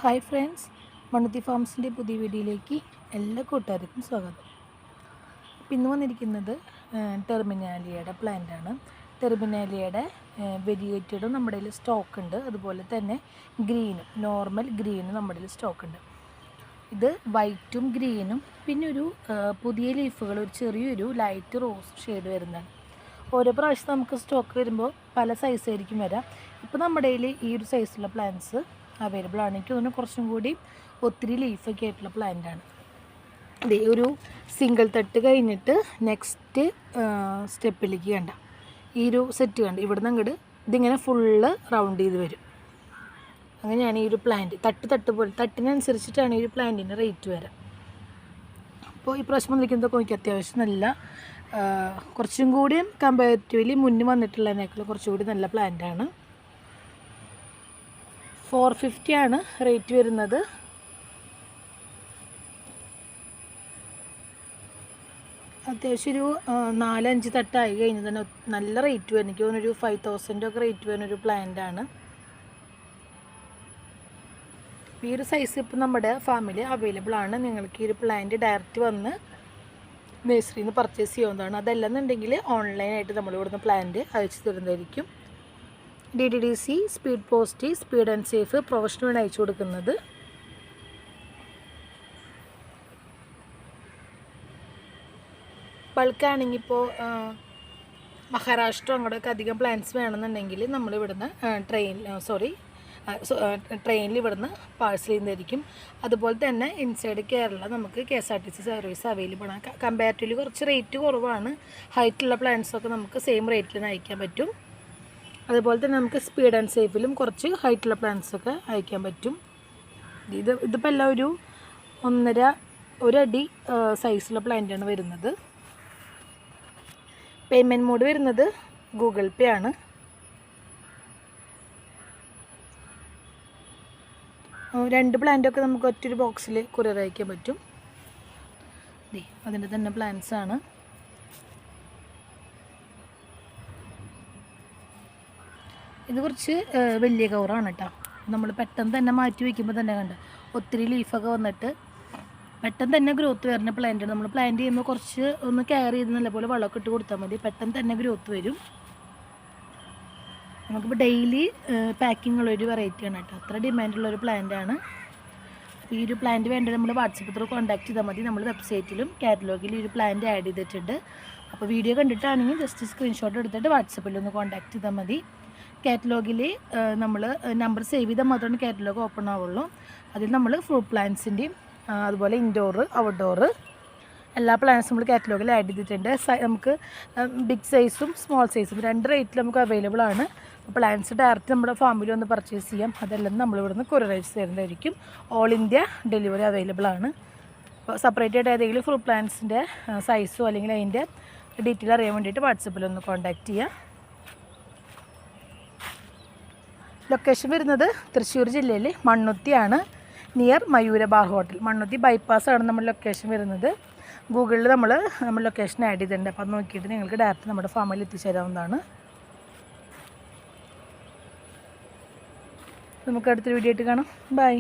Hi friends, Mannuthy ഫാംസിൻ്റെ പുതിയ വീഡിയോയിലേക്ക് എല്ലാ കൂട്ടുകാർക്കും സ്വാഗതം. ഇന്ന് വന്നിരിക്കുന്നത് ടെർമിനാലിയയുടെ പ്ലാന്റാണ്. ടെർമിനാലിയയുടെ വെരിയേറ്റഡും നമ്മുടെ കയ്യിൽ സ്റ്റോക്ക് ഉണ്ട്, അതുപോലെ തന്നെ ഗ്രീനും നോർമൽ ഗ്രീനും നമ്മുടെ കയ്യിൽ സ്റ്റോക്ക് ഉണ്ട്. ഇത് വൈറ്റും ഗ്രീനും പിന്നെ ഒരു പുതിയ ലീഫുകൾ, ഒരു ചെറിയൊരു ലൈറ്റ് റോസ് ഷെയ്ഡ് വരുന്നതാണ്. ഓരോ പ്രാവശ്യം നമുക്ക് സ്റ്റോക്ക് വരുമ്പോൾ പല സൈസായിരിക്കും വരാം. ഇപ്പോൾ നമ്മുടെ കയ്യിൽ ഈ ഒരു സൈസുള്ള പ്ലാന്റ്സ് അവൈലബിൾ ആണ്. എനിക്ക് തോന്നുന്നു കുറച്ചും കൂടി ഒത്തിരി ലീഫൊക്കെ ആയിട്ടുള്ള പ്ലാന്റാണ്. ഇതേ ഒരു സിംഗിൾ തട്ട് കഴിഞ്ഞിട്ട് നെക്സ്റ്റ് സ്റ്റെപ്പിലേക്ക് കണ്ട ഈ ഒരു സെറ്റ് കണ്ട് ഇവിടുന്ന് അങ്ങോട്ട് ഇതിങ്ങനെ ഫുള്ള് റൗണ്ട് ചെയ്ത് വരും. അങ്ങനെയാണ് ഈ ഒരു പ്ലാന്റ്. തട്ട് പോലെ തട്ടിനനുസരിച്ചിട്ടാണ് ഈ ഒരു പ്ലാന്റിൻ്റെ റേറ്റ് വരാം. അപ്പോൾ ഈ പ്രാവശ്യം വന്നിരിക്കുന്നതൊക്കെ എനിക്ക് അത്യാവശ്യം നല്ല കുറച്ചും കൂടി കമ്പാരിറ്റീവ്ലി മുന്നേ വന്നിട്ടുള്ളതിനേക്കാൾ കുറച്ചുകൂടി നല്ല പ്ലാന്റാണ്. 450 ആണ് റേറ്റ് വരുന്നത്. അത്യാവശ്യം ഒരു 4-5 തട്ടായി കഴിഞ്ഞ് തന്നെ നല്ല റേറ്റ് വരും. എനിക്ക് തോന്നുന്നൊരു 5000 ഒക്കെ റേറ്റ് വരുന്നൊരു പ്ലാന്റാണ്. ഈ ഒരു സൈസ് ഇപ്പം നമ്മുടെ ഫാമിൽ അവൈലബിൾ ആണ്. നിങ്ങൾക്ക് ഈ ഒരു പ്ലാന്റ് ഡയറക്റ്റ് വന്ന് നഴ്സറിയിൽ നിന്ന് പർച്ചേസ് ചെയ്യാവുന്നതാണ്. അതല്ലെന്നുണ്ടെങ്കിൽ ഓൺലൈനായിട്ട് നമ്മളിവിടുന്ന് പ്ലാന്റ് അയച്ചു തരുന്നതായിരിക്കും. DTDC, speed post, speed and safe professional അയച്ചു കൊടുക്കുന്നത്. ബൾക്കാണെങ്കിൽ ഇപ്പോൾ മഹാരാഷ്ട്ര അങ്ങോട്ടൊക്കെ അധികം പ്ലാന്റ്സ് വേണമെന്നുണ്ടെങ്കിൽ നമ്മളിവിടുന്ന് ട്രെയിനിൽ ഇവിടുന്ന് പാഴ്സൽ ചെയ്യുന്നതായിരിക്കും. അതുപോലെ തന്നെ ഇൻസൈഡ് കേരള നമുക്ക് KSRTC സർവീസ് അവൈലബിൾ ആണ്. കമ്പാരിറ്റീവ്ലി കുറച്ച് റേറ്റ് കുറവാണ്. ഹൈറ്റുള്ള പ്ലാന്റ്സൊക്കെ നമുക്ക് സെയിം റേറ്റിൽ അയക്കാൻ പറ്റും. അതുപോലെ തന്നെ നമുക്ക് സ്പീഡ് ആൻഡ് സേഫിലും കുറച്ച് ഹൈറ്റുള്ള പ്ലാന്റ്സൊക്കെ അയക്കാൻ പറ്റും. ഇതിപ്പോൾ എല്ലാം ഒരു 1.5 അടി സൈസുള്ള പ്ലാന്റാണ് വരുന്നത്. പേയ്മെൻറ്റ് മോഡ് വരുന്നത് ഗൂഗിൾ പേ ആണ്. രണ്ട് പ്ലാന്റൊക്കെ നമുക്ക് ഒറ്റൊരു ബോക്സിൽ കൊറിയർ അയക്കാൻ പറ്റും. അതിൻ്റെ തന്നെ പ്ലാന്റ്സ് ആണ്. ഇത് കുറച്ച് വലിയ കവറാണ് കേട്ടോ. നമ്മൾ പെട്ടെന്ന് തന്നെ മാറ്റി വയ്ക്കുമ്പോൾ തന്നെ കണ്ട് ഒത്തിരി ലീഫൊക്കെ വന്നിട്ട് പെട്ടെന്ന് തന്നെ ഗ്രോത്ത് വരുന്ന പ്ലാന്റ്. നമ്മൾ പ്ലാന്റ് ചെയ്യുമ്പോൾ കുറച്ച് ഒന്ന് കെയർ ചെയ്ത് നല്ലപോലെ വളമൊക്കെ ഇട്ട് കൊടുത്താൽ മതി, പെട്ടെന്ന് തന്നെ ഗ്രോത്ത് വരും. നമുക്കിപ്പോൾ ഡെയിലി പാക്കിംഗ് ഉള്ളൊരു വെറൈറ്റിയാണ് കേട്ടോ. അത്ര ഡിമാൻഡുള്ളൊരു പ്ലാന്റാണ്. അപ്പോൾ ഈ ഒരു പ്ലാന്റ് വേണ്ടത് നമ്മൾ വാട്സപ്പ് ത്രൂ കോൺടാക്ട് ചെയ്താൽ മതി. നമ്മൾ വെബ്സൈറ്റിലും കാറ്റലോഗിലും ഈ ഒരു പ്ലാന്റ് ആഡ് ചെയ്തിട്ടുണ്ട്. അപ്പോൾ വീഡിയോ കണ്ടിട്ടാണെങ്കിൽ ജസ്റ്റ് സ്ക്രീൻഷോട്ട് എടുത്തിട്ട് വാട്സപ്പിലൊന്ന് കോൺടാക്ട് ചെയ്താൽ മതി. കാറ്റലോഗിൽ നമ്മൾ നമ്പർ സേവ് ചെയ്താൽ മാത്രമാണ് കാറ്റലോഗ് ഓപ്പൺ ആവുള്ളൂ. അതിൽ നമ്മൾ ഫ്രൂട്ട് പ്ലാന്റ്സിൻ്റെയും അതുപോലെ ഇൻഡോറ് ഔട്ട്ഡോറ് എല്ലാ പ്ലാന്റ്സും നമ്മൾ കാറ്റലോഗിൽ ആഡ് ചെയ്തിട്ടുണ്ട്. നമുക്ക് ബിഗ് സൈസും സ്മോൾ സൈസും 2 റേറ്റിൽ നമുക്ക് അവൈലബിൾ ആണ്. പ്ലാന്റ്സ് ഡയറക്റ്റ് നമ്മുടെ ഫാമിലി ഒന്ന് പർച്ചേസ് ചെയ്യാം. അതെല്ലാം നമ്മളിവിടുന്ന് കൊറിയർ അയച്ച് തരുന്നതായിരിക്കും. ഓൾ ഇന്ത്യ ഡെലിവറി അവൈലബിൾ ആണ്. അപ്പോൾ സെപ്പറേറ്റ് ആയിട്ട് ഏതെങ്കിലും ഫ്രൂട്ട് പ്ലാന്റ്സിൻ്റെ സൈസോ അല്ലെങ്കിൽ അതിൻ്റെ ഡീറ്റെയിൽ അറിയാൻ വേണ്ടിയിട്ട് വാട്സപ്പിലൊന്ന് കോൺടാക്റ്റ് ചെയ്യാം. ലൊക്കേഷൻ വരുന്നത് തൃശ്ശൂർ ജില്ലയിൽ മണ്ണുത്തിയാണ്, നിയർ മയൂര ബാർ ഹോട്ടൽ. മണ്ണുത്തി ബൈപ്പാസാണ് നമ്മുടെ ലൊക്കേഷൻ വരുന്നത്. ഗൂഗിളിൽ നമ്മൾ ലൊക്കേഷൻ ആഡ് ചെയ്തിട്ടുണ്ട്. അപ്പോൾ അത് നോക്കിയിട്ട് നിങ്ങൾക്ക് ഡയറക്റ്റ് നമ്മുടെ ഫാമിൽ എത്തിച്ചേരാവുന്നതാണ്. നമുക്ക് അടുത്തൊരു വീഡിയോ ആയിട്ട് കാണാം. ബൈ.